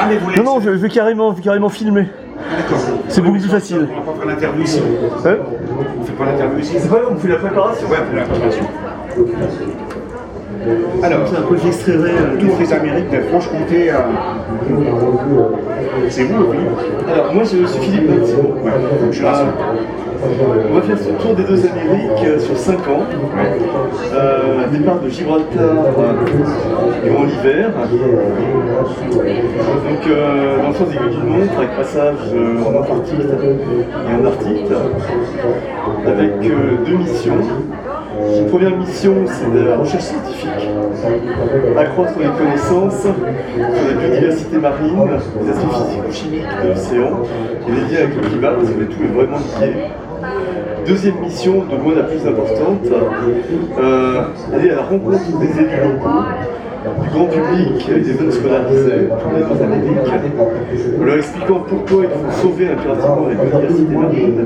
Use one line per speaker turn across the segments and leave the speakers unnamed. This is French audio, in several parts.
Ah, mais vous voulez...
Non, je veux carrément filmer.
D'accord.
C'est beaucoup plus facile.
On va pas faire l'interview ici.
Hein?
On fait pas l'interview ici.
C'est pas grave, on fait la préparation.
Ouais, on fait la préparation. Alors,
C'est un peu j'extrairai
Tour des Amériques de Franche-Comté à... C'est vous, Philippe?
Alors, moi je suis Philippe Mathieu.
Ouais, je suis rassuré.
On va faire ce tour des deux Amériques sur 5 ans. Départ de Gibraltar durant l'hiver. Donc dans le sens des aiguilles d'une montre, avec passage en Antarctique et en Arctique, avec 2 missions. Une première mission, c'est de la recherche scientifique, accroître les connaissances sur la biodiversité marine, les aspects physico-chimiques de l'océan et les liens avec le climat, parce que tout est vraiment lié. Deuxième mission, de loin la plus importante, aller à la rencontre des élus locaux, du grand public et des zones scolarisées pour les deux Amériques, en leur expliquant pourquoi il faut sauver impérativement la biodiversité marine.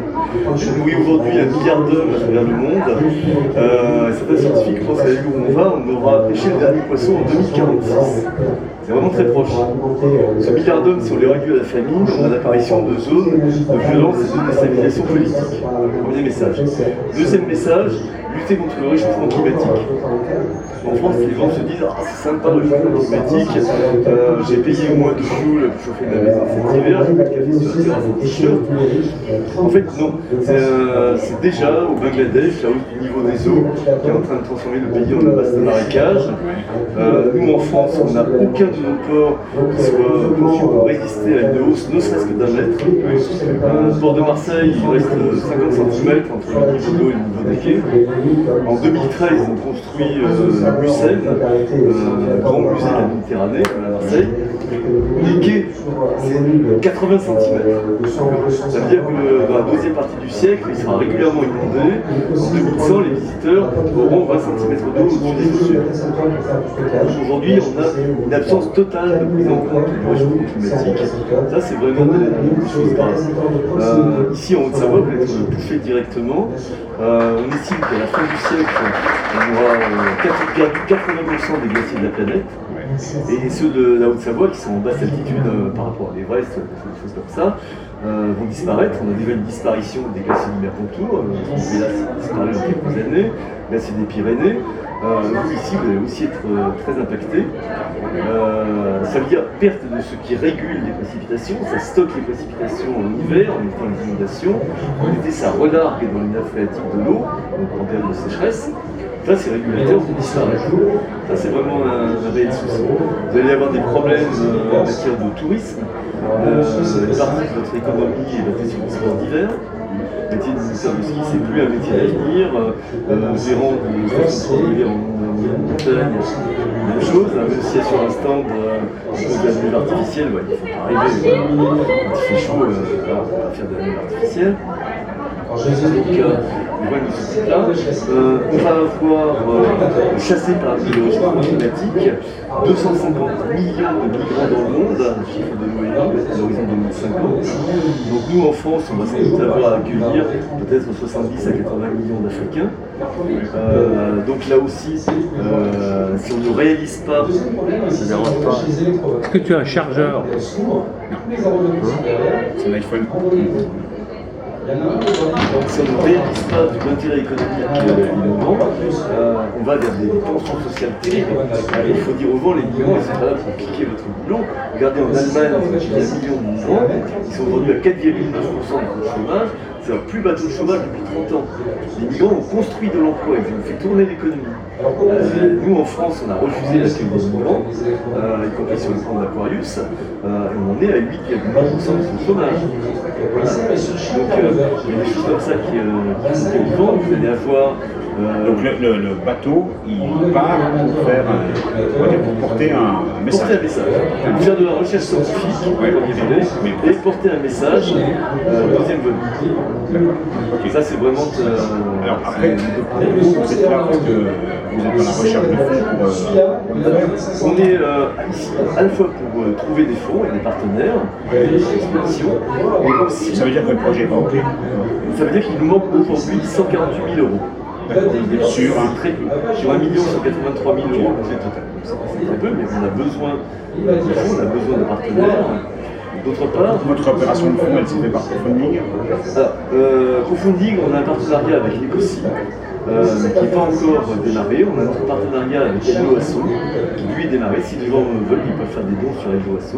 Oui, aujourd'hui, il y a 1 milliard d'hommes à travers le monde. Certains scientifiques pensent qu'à l'heure où on va, on aura pêché le dernier poisson en 2046. C'est vraiment très proche. Ce milliard d'hommes, si on les réduit à la famine, on a l'apparition de zones de violence et de déstabilisation politique. Premier message. Deuxième message, lutter contre le réchauffement climatique. En France, les gens se disent « Ah, c'est sympa le réchauffement climatique, j'ai payé moins de fuel pour chauffer ma maison cet hiver, j'ai pas de café sur la terrasse en t-shirt. » En fait, non. C'est déjà au Bangladesh, la hausse du niveau des eaux, qui est en train de transformer le pays en un vaste marécage. Nous, en France, on n'a aucun de nos ports qui soit conçu pour résister à une hausse, ne serait-ce que d'1 mètre. Le port de Marseille, il reste 50 cm entre le niveau de l'eau et le niveau des quais. En 2013, ils ont construit Mucem, grand musée de la Méditerranée à Marseille. Les quais, c'est 80 cm. Ça veut dire que dans la deuxième partie du siècle, il sera régulièrement inondé. En 2100, les visiteurs auront 20 cm d'eau au-dessus des chaussures. Aujourd'hui, on a une absence totale de prise en compte du réchauffement climatique. Ça, c'est vraiment des choses graves. Ici, en Haute-Savoie, pour être touché directement, on estime qu'à la fin du siècle, on aura perdu 80% des glaciers de la planète. Et ceux de la Haute-Savoie, qui sont en basse altitude par rapport à l'Everest, des choses comme ça, vont disparaître. On a déjà une disparition des glaciers du Mercantour, qui a disparu en quelques années, glaciers des Pyrénées. Vous, ici, vous allez aussi être très impacté. Ça veut dire perte de ce qui régule les précipitations, ça stocke les précipitations en hiver, en évitant les inondations. En été, ça relargue dans les nappes phréatiques de l'eau, donc en période de sécheresse. Là, ces régulateurs vont disparaître. Ça, c'est vraiment un réel souci. Vous allez avoir des problèmes en matière de tourisme. Une partie de votre économie est basée sur le sport d'hiver. Le métier de ministère de ski, c'est plus un métier d'avenir. Gérant de station de en montagne, même chose. Même s'il y a sur un stand de la neige artificielle, il ne faut pas arriver. Quand il fait chaud, on ne peut pas faire de la neige artificielle. Donc, là, on va avoir chassé par le réchauffement climatique 250 millions de migrants dans le monde, un chiffre de l'ONU à l'horizon 2050. Donc nous en France, on va sans doute avoir à accueillir peut-être 70 à 80 millions d'Africains. Donc là aussi, si on ne réalise pas, ça ne dérange pas.
Est-ce que tu as un chargeur?
Non. C'est un iPhone.
Donc si on ne réalise pas de l'intérêt économique innovant, on va vers des tensions sociales terribles. Il faut dire aux gens, les migrants, ils sont pas là pour piquer votre boulot. Regardez en Allemagne, il y a 1 million de migrants, ils sont aujourd'hui à 4,9% de chômage. C'est leur plus bas taux de chômage depuis 30 ans. Les migrants ont construit de l'emploi, ils ont fait tourner l'économie. Nous en France, on a refusé l'accueil des migrants, y compris sur le plan de l'Aquarius, et on en est à 8,8% de son chômage. Voilà. Donc il y a des choses comme ça qui vont. Vous allez avoir.
Donc le bateau, il part pour porter un message.
Porter un message. Faire de la recherche scientifique, et porter un message deuxième volet.
Okay.
Ça, c'est vraiment.
Alors après, vous êtes là parce que vous êtes dans la recherche de fonds
on est ici à la fois pour trouver des fonds et des partenaires, des expéditions, et aussi.
Ça veut dire que le projet n'est pas OK.
Ça veut dire qu'il nous manque aujourd'hui 148 000 euros. Sur un très peu. Sur 1 183 000 euros, c'est total. C'est très peu, mais on a besoin de fonds, on a besoin de partenaires. D'autre part,
Votre opération de fonds, elle s'est faite par crowdfunding.
crowdfunding, on a un partenariat avec l'Ecosi, qui n'est pas encore démarré. On a un partenariat avec Hello Asso, qui lui est démarré. Si les gens veulent, ils peuvent faire des dons sur Hello Asso.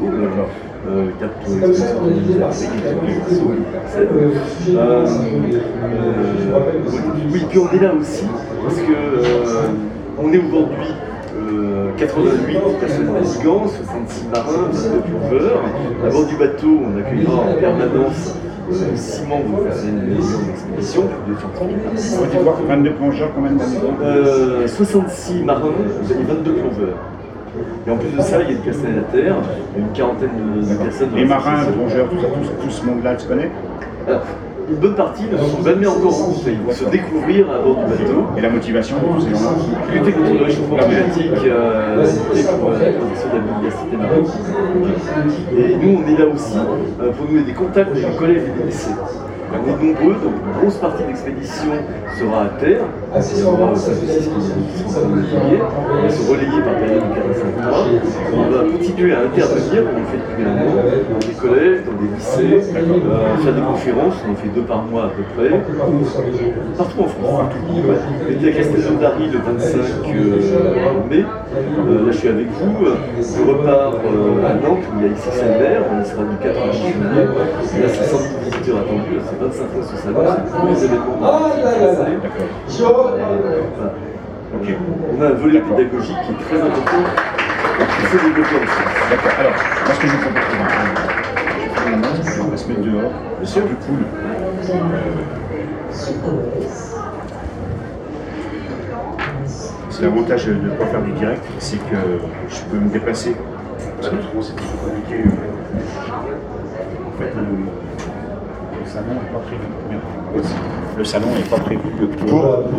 Oui, puis on est là aussi, parce que on est aujourd'hui 88 personnes navigants, 66 marins, 22 plongeurs. À bord du bateau, on accueillera en permanence 6 membres d'une expédition, plus de scientifiques.
On va dire 22 plongeurs, combien de navigants
66 marins et 22 plongeurs. Et en plus de ça, il y a une personne à la terre, une quarantaine de personnes.
Les marins, plongeurs, tout ce monde-là, tu connais?
Une bonne partie ne se sont jamais encore rencontrés. Ils vont se découvrir à bord du bateau.
Et la motivation de tous ces gens-là?
Lutter contre le réchauffement climatique, lutter pour la transition de la biodiversité marine. Et nous, on est là aussi pour nouer des contacts avec les collègues et des lycées. On est nombreux, donc une grosse partie de l'expédition sera à terre. Il y aura 5 ou 6 qui seront en train de naviguer. On va se relayer par période de 4 à 5 mois. On va continuer à intervenir, comme on le fait depuis un an, dans des collèges, dans des lycées, faire des conférences, on en fait 2 par mois à peu près, partout en France. On était à Castelnaudary le 25 mai, là je suis avec vous, je repars à Nantes où il y a XXLR, on y sera du 4 au 6 juillet, là c'est 110 visiteurs attendus, c'est 25 fois ce salon, c'est tous les événements.
Ok.
On a un volet pédagogique qui est très important qui s'est développé en France.
D'accord. Alors, moi, ce que je vous propose, on va se mettre dehors. C'est plus cool. C'est l'avantage de ne pas faire du direct, c'est que je peux me déplacer. Parce que souvent, c'est plus compliqué. En fait, le salon n'est pas prévu. Le salon n'est pas prévu pour